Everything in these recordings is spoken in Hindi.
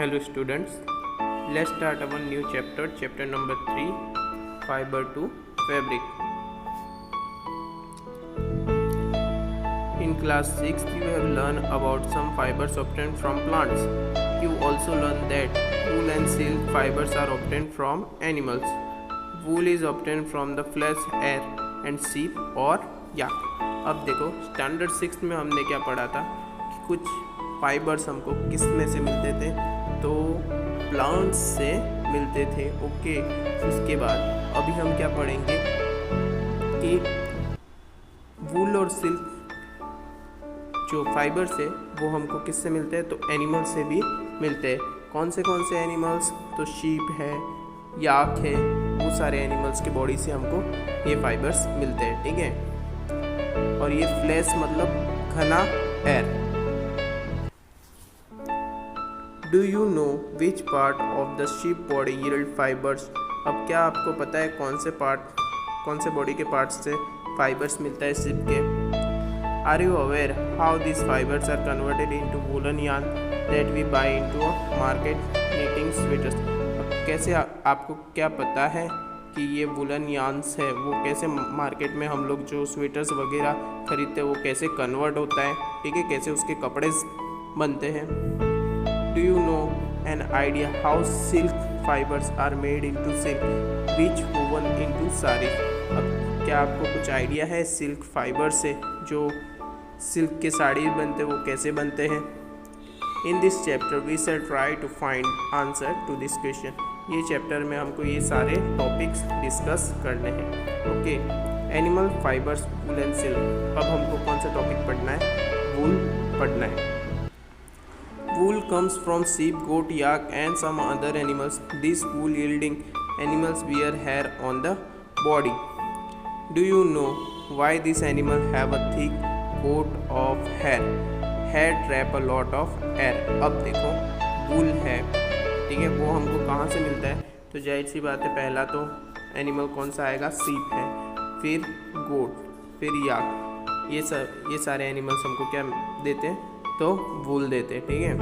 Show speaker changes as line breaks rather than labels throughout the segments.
Hello students, let's start our new chapter, chapter number 3, fiber to fabric. In class 6, you have learned about some fibers obtained from plants. You also learned that wool and silk fibers are obtained from animals. Wool is obtained from the flesh, hair and sheep और yak. अब देखो स्टैंडर्ड 6 में हमने क्या पढ़ा था कि कुछ फाइबर्स हमको किस में से मिलते थे, तो प्लांट्स से मिलते थे। ओके, उसके बाद अभी हम क्या पढ़ेंगे कि वूल और सिल्क जो फाइबर्स है वो हमको किससे मिलते हैं, तो एनिमल से भी मिलते हैं। कौन से एनिमल्स, तो शीप है, याक है, वो सारे एनिमल्स के बॉडी से हमको ये फाइबर्स मिलते हैं। ठीक है, और ये फ्लैश मतलब घना air. Do you know which part of the ship body yield fibres. अब क्या आपको पता है कौन से बॉडी के पार्ट्स से फाइबर्स मिलता है शिप के। Are you aware how this fibers are converted into woollen yarn that we buy into market knitting sweaters. अब कैसे आपको क्या पता है कि ये वूलन यार्न्स है वो कैसे मार्केट में हम लोग जो स्वेटर्स वगैरह खरीदते हैं वो कैसे कन्वर्ट होता है। ठीक है, कैसे उसके कपड़े बनते हैं। Do you know an idea how silk fibers are made into silk, which woven into sari? अब क्या आपको कुछ आइडिया है सिल्क फाइबर से जो सिल्क के साड़ी बनते वो कैसे बनते हैं। In this chapter we shall try to find answer to this question. ये चैप्टर में हमको ये सारे टॉपिक्स डिस्कस करने हैं। Okay, animal fibers, wool and silk. अब हमको कौन सा टॉपिक पढ़ना है, वूल पढ़ना है। Wool comes from sheep, goat, yak and some other animals. These wool yielding animals wear hair on the body. Do you know why these animals have a thick coat of hair? Hair trap a lot of air. अब देखो wool है, ठीक है, वो हमको कहाँ से मिलता है, तो जाहिर सी बात है पहला तो एनिमल कौन सा आएगा, sheep है, फिर goat, फिर yak। ये सारे एनिमल्स हमको क्या देते हैं, तो वूल देते हैं। ठीक है,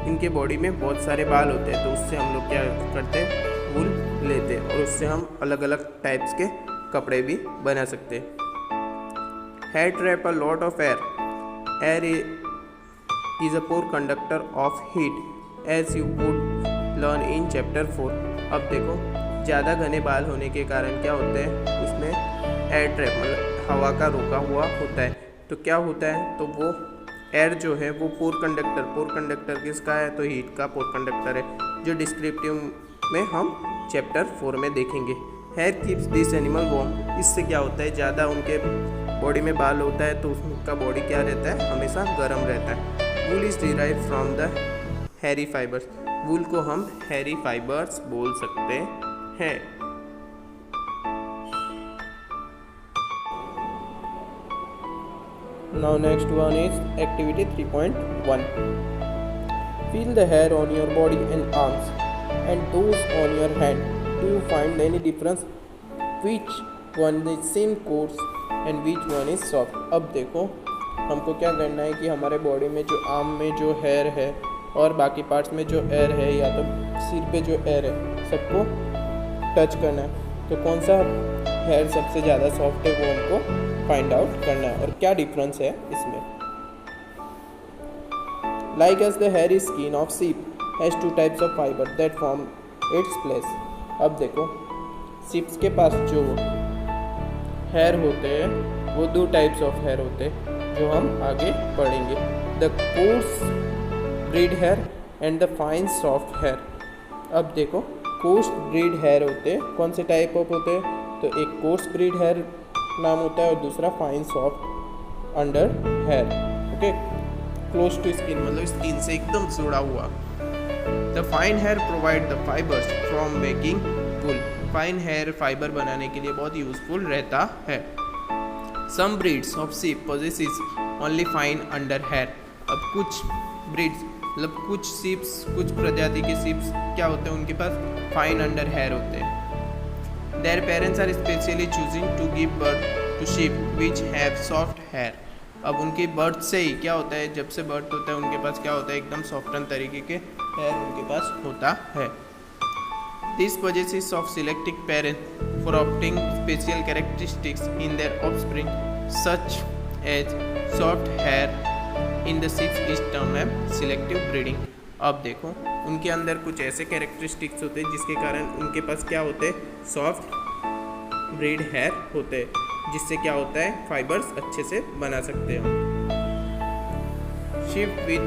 इनके बॉडी में बहुत सारे बाल होते हैं, तो उससे हम लोग क्या करते हैं, वूल लेते हैं और उससे हम अलग अलग टाइप्स के कपड़े भी बना सकते हैं। Hair trap a lot of air is a poor conductor of heat as you would learn in chapter 4। अब देखो ज़्यादा घने बाल होने के कारण क्या होता है, उसमें एयर ट्रैप मतलब हवा का रोका हुआ होता है। तो क्या होता है, तो वो एयर जो है वो पोर कंडक्टर किसका है, तो हीट का पोर कंडक्टर है, जो डिस्क्रिप्टिव में हम चैप्टर 4 में देखेंगे। Hair keeps this animal warm. इससे क्या होता है, ज़्यादा उनके बॉडी में बाल होता है तो उसका बॉडी क्या रहता है, हमेशा गर्म रहता है। Wool is derive from the hairy fibers. Wool को हम हेयरी फाइबर्स बोल सकते हैं। Now next one is activity 3.1. Feel the hair on your body and arms and those on your hand. Do you find any difference? Which one is thin coarse and which one is soft? अब देखो हमको क्या करना है कि हमारे बॉडी में जो आर्म में जो हेयर है और बाकी पार्ट्स में जो एयर है या तो सिर पे जो एयर है सबको टच करना है। तो कौन सा हेयर सबसे ज़्यादा सॉफ्ट है वो हमको फाइंड आउट करना है और क्या डिफरेंस है इसमें। Like as the hair skin of sheep has 2 types of fiber that form its place. अब देखो शीप्स के पास जो हेयर होते हैं वो 2 टाइप्स ऑफ हेयर होते हैं जो हम आगे पढ़ेंगे, the coarse breed hair and the fine soft hair. अब देखो कोर्स ब्रीड हेयर होते हैं, कौन से टाइप ऑफ होते हैं, तो एक कोर्स ब्रीड हेयर नाम होता है और दूसरा fine soft under hair. Okay, close to skin मतलब स्किन से एकदम जुड़ा हुआ। The fine hair provide the fibers from making wool. Fine hair fiber बनाने के लिए बहुत यूजफुल रहता है। Some breeds of sheep possesses only fine under hair. अब कुछ ब्रीड्स मतलब कुछ शीप्स, कुछ प्रजाति के शीप्स क्या होते हैं, उनके पास फाइन अंडर हेयर होते हैं। Their parents are specially choosing to give birth to sheep which have soft hair. अब उनकी बर्थ से ही क्या होता है, जब से बर्थ होता है उनके पास क्या होता है, एकदम सॉफ्टन तरीके के हेयर उनके पास होता है। This possesses of selecting parents for obtaining special characteristics in their offspring such as soft hair in the sheep is termed as selective breeding। अब देखो उनके अंदर कुछ ऐसे कैरेक्टरिस्टिक्स होते हैं जिसके कारण उनके पास क्या होते हैं, सॉफ्ट ब्रीड हेयर होते हैं, जिससे क्या होता है, फाइबर्स अच्छे से बना सकते हैं। Sheep with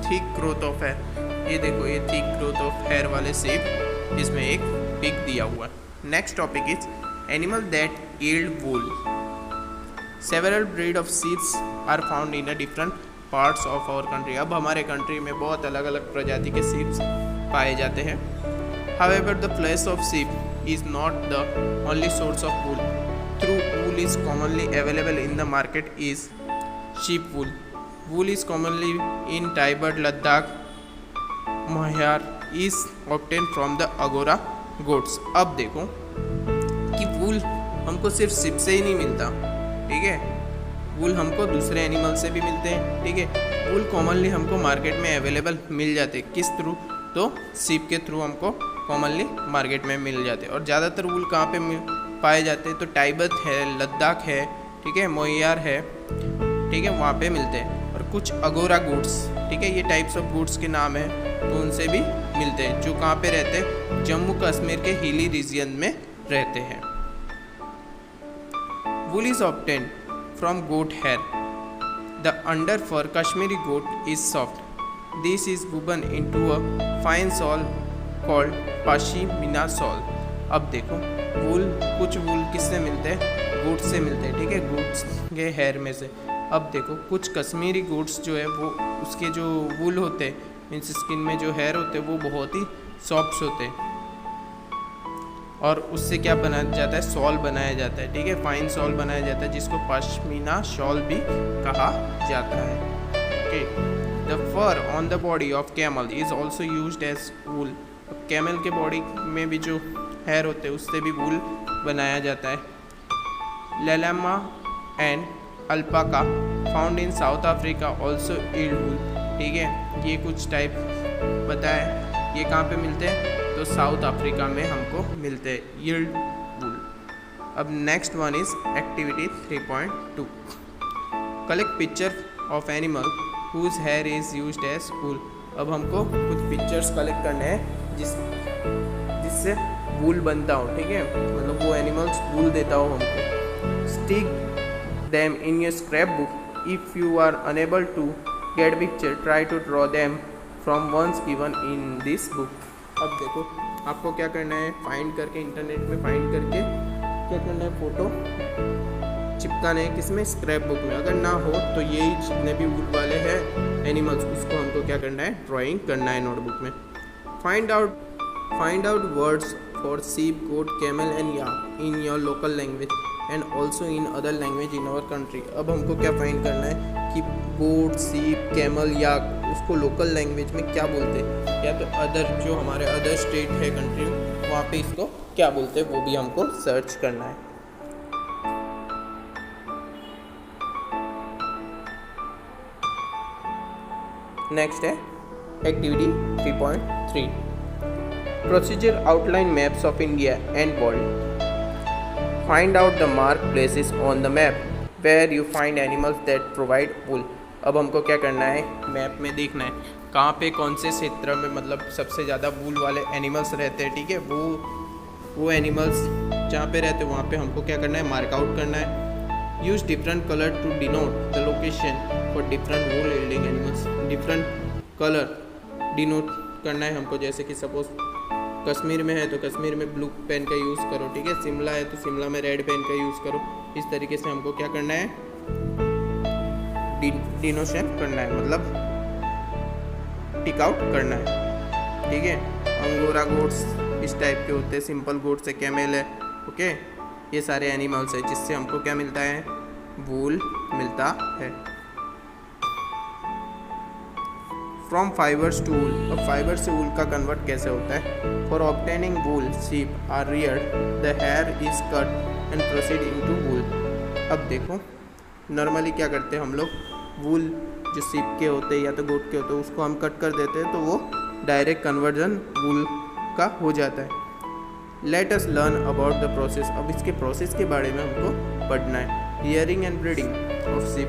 thick growth of hair, ये देखो ये थिक ग्रोथ ऑफ हेयर वाले शीप, इसमें एक पिक दिया हुआ है। Next topic is animal that yield wool. Several breed of sheeps are found in a different parts of our country. अब हमारे कंट्री में बहुत अलग अलग प्रजाति के शीप्स पाए जाते हैं। However the flash of sheep is not the only source of wool. Through wool is commonly available in the market is sheep wool. Wool is commonly in Tibet, Ladakh, mohair is obtain from the angora goats. अब देखो कि वूल हमको सिर्फ शीप से ही नहीं मिलता, ठीक है, वूल हमको दूसरे एनिमल से भी मिलते हैं, ठीक है। वूल कॉमनली हमको मार्केट में अवेलेबल मिल जाते, किस थ्रू, तो शीप के थ्रू हमको कॉमनली मार्केट में मिल जाते। और ज़्यादातर वूल कहाँ पे पाए जाते हैं, तो टाइबत है, लद्दाख है, ठीक है, मोहियार है, ठीक है, वहाँ पे मिलते हैं। और कुछ अगोरा गुड्स, ठीक है, ये टाइप्स ऑफ गुड्स के नाम है, तो उनसे भी मिलते हैं, जो कहाँ पे रहते हैं, जम्मू कश्मीर के हिली रीजन में रहते हैं। Wool is obtain from goat hair. The under fur Kashmiri goat is soft. This is woven into a fine shawl called pashmina shawl. अब देखो वूल, कुछ वूल किससे मिलते हैं, गोट्स से मिलते हैं, ठीक है, गोट्स के हेयर में से। अब देखो कुछ कश्मीरी गोट्स जो है वो उसके जो वूल होते हैं, मीन्स स्किन में जो हेयर होते हैं वो बहुत ही सॉफ्ट होते हैं, और उससे क्या बनाया जाता है, सॉल बनाया जाता है, ठीक है, फाइन सॉल बनाया जाता है, जिसको पश्मीना शॉल भी कहा जाता है। Okay, the fur on the body of camel is also used as wool. Camel के बॉडी में भी जो हेयर होते हैं उससे भी वूल बनाया जाता है। Llama and alpaca found in South Africa also yield wool, ठीक है, ये कुछ टाइप बताया, ये कहाँ पे मिलते हैं, तो साउथ अफ्रीका में हमको मिलते हैं यील्ड वूल। अब next one is activity 3.2। Collect picture of animal whose hair is used as wool. अब हमको कुछ पिक्चर्स कलेक्ट करने हैं जिससे वूल बनता हो, ठीक है, मतलब वो एनिमल्स वूल देता हो हमको। Stick them in your scrapbook. If you are unable to get picture, try to draw them from ones given in this book. अब देखो आपको क्या करना है, फाइंड करके, इंटरनेट में फाइंड करके क्या करना है, फोटो चिपकाने हैं, किसमें, स्क्रैप बुक में। अगर ना हो तो यही जितने भी वूल वाले हैं एनिमल्स, उसको हमको क्या करना है, ड्राइंग करना है नोटबुक में। Find out words for sheep, goat, camel and yak in your local language and also in other language in our country. अब हमको क्या फाइंड करना है कि गोट, शीप, कैमल, याक, उसको लोकल लैंग्वेज में क्या बोलते हैं, या तो अदर जो हमारे अदर स्टेट है कंट्री में वहाँ पे इसको क्या बोलते हैं, वो भी हमको सर्च करना है। नेक्स्ट है activity 3.3। Procedure outline maps of India and world. Find out the marked places on the map where you find animals that provide wool। अब हमको क्या करना है, मैप में देखना है कहाँ पे कौन से क्षेत्र में मतलब सबसे ज़्यादा वूल वाले एनिमल्स रहते हैं, ठीक है, वो एनिमल्स जहाँ पे रहते हैं वहाँ पे हमको क्या करना है, मार्क आउट करना है। Use different colour to denote the location for different wool yielding animals. Different colour denote करना है हमको, जैसे कि सपोज कश्मीर में है तो कश्मीर में ब्लू पेन का यूज़ करो, ठीक है, शिमला है तो शिमला में रेड पेन का यूज़ करो। इस तरीके से हमको क्या करना है, डिनोशन करना है, मतलब टिक आउट करना है, ठीक है। अंगोरा गोट्स इस टाइप के होते हैं, सिंपल गोट्स है, कैमेल है, ओके, ये सारे एनिमल्स है जिससे हमको क्या मिलता है, वूल मिलता है। From fibers to wool. अब फाइबर से वूल का कन्वर्ट कैसे होता है। For obtaining wool sheep are reared, the hair is cut and proceed into wool. अब देखो नॉर्मली क्या करते हैं हम लोग, वूल जो सीप के होते हैं या तो गोट के होते हैं उसको हम कट कर देते हैं तो वो डायरेक्ट कन्वर्जन वूल का हो जाता है। Let us learn about the process. अब इसके प्रोसेस के बारे में हमको पढ़ना है। Hearing and breeding of sheep.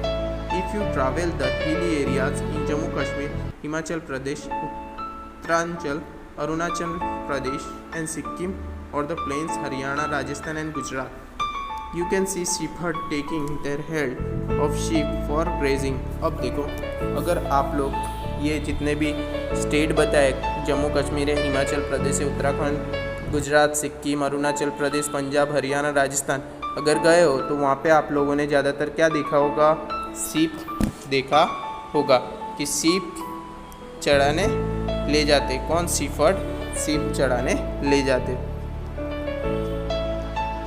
If you travel the hilly areas in Jammu Kashmir, Himachal Pradesh, Uttaranchal, Arunachal Pradesh and Sikkim और the plains Haryana, Rajasthan and Gujarat, you can see shepherd taking their head of sheep for grazing। अब देखो, अगर आप लोग ये जितने भी स्टेट बताए, जम्मू कश्मीर है, हिमाचल प्रदेश है, उत्तराखंड, गुजरात, सिक्किम, अरुणाचल प्रदेश, पंजाब, हरियाणा, राजस्थान, अगर गए हो तो वहाँ पे आप लोगों ने ज़्यादातर क्या देखा होगा, सीप देखा होगा कि सीप चढ़ाने ले जाते। कौन? shepherd सीप चढ़ाने ले जाते।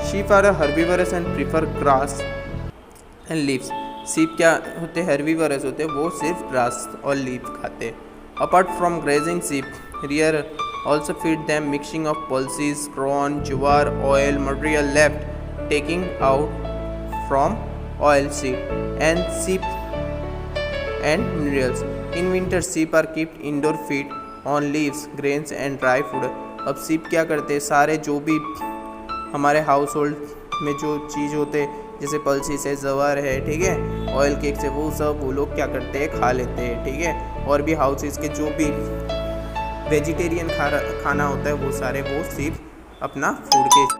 Sheep are herbivorous and prefer grass and leaves। सीप क्या होते? herbivorous होते, वो सिर्फ ग्रास और लीफ खाते। Apart from grazing, sheep rear also feed them mixing of pulses, corn, jowar, oil material left taking out from oil seed and sheep and minerals। In winter, sheep are kept indoor feed on leaves, grains and dry food। अब सीप क्या करते हैं, सारे जो भी हमारे हाउस होल्ड में जो चीज़ होते हैं जैसे पल्सीस है, जवार है, ठीक है, ऑयल केक्स है, वो सब वो लोग क्या करते हैं, खा लेते हैं, ठीक है। और भी हाउसेस के जो भी वेजिटेरियन खाना होता है वो सारे वो सिर्फ अपना फूड के